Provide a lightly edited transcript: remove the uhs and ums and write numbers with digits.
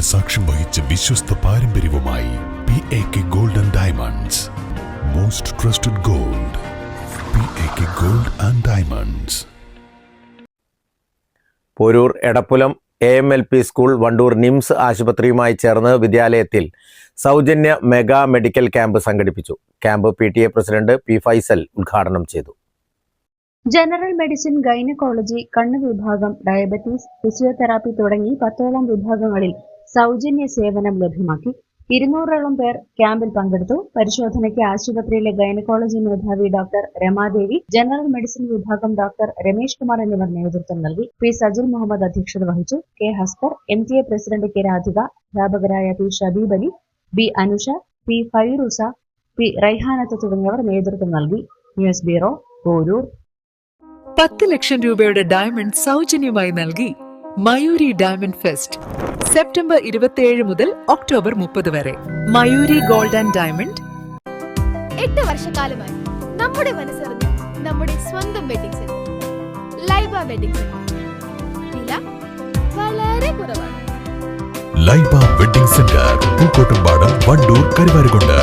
സാക്ഷ്യം വഹിച്ച വിശ്വസ്ത പാരമ്പര്യവുമായി PAK Gold and Diamonds. Most trusted gold. PAK Gold and Diamonds. Poroor Edappulam AMLP school Wandoor NIMS ആശുപത്രിയുമായി ചേർന്ന് വിദ്യാലയത്തിൽ സൗജന്യ മെഗാ മെഡിക്കൽ ക്യാമ്പ് സംഘടിപ്പിച്ചു. Camp PTA president P. Faisal ഉദ്ഘാടനം ചെയ്തു. ജനറൽ മെഡിസിൻ, ഗൈനക്കോളജി, കണ്ണ് വിഭാഗം, ഡയബറ്റീസ്, ഫിസിയോതെറാപ്പി തുടങ്ങി 10ഓളം വിഭാഗങ്ങളിൽ സൗജന്യ സേവനം ലഭ്യമാക്കി. 200ഓളം പേർ ക്യാമ്പിൽ പങ്കെടുത്തു. പരിശോധനയ്ക്ക് ആശുപത്രിയിലെ ഗൈനക്കോളജി മേധാവി ഡോക്ടർ രമാദേവി, ജനറൽ മെഡിസിൻ വിഭാഗം ഡോക്ടർ രമേഷ് കുമാർ എന്നിവർ നേതൃത്വം നൽകി. P. സജിൽ മുഹമ്മദ് അധ്യക്ഷത വഹിച്ചു. K. Haskar, MTA president K. Radhika, അധ്യാപകരായ P. Shabeeb Ali, B. Anusha, P. Fairuza, P. Raihanath തുടങ്ങിയവർ നേതൃത്വം നൽകി. News bureau, Poroor. 10 ലക്ഷം രൂപയുടെ ഡയമണ്ട് സൗജന്യമായി നൽകി മയൂരി ഡയമണ്ട് ഫെസ്റ്റ് സെപ്റ്റംബർ 27 മുതൽ ഒക്ടോബർ 30 വരെ. Mayuri gold and diamond. 8 വർഷക്കാലമായി നമ്മുടെ മനസ്സറിഞ്ഞ നമ്മുടെ സ്വന്തം wedding centre Laiba wedding centre. വില വളരെ കുറവാണ്. Laiba wedding centre, Pookkottumpadam, Wandoor, Karuvarakundu.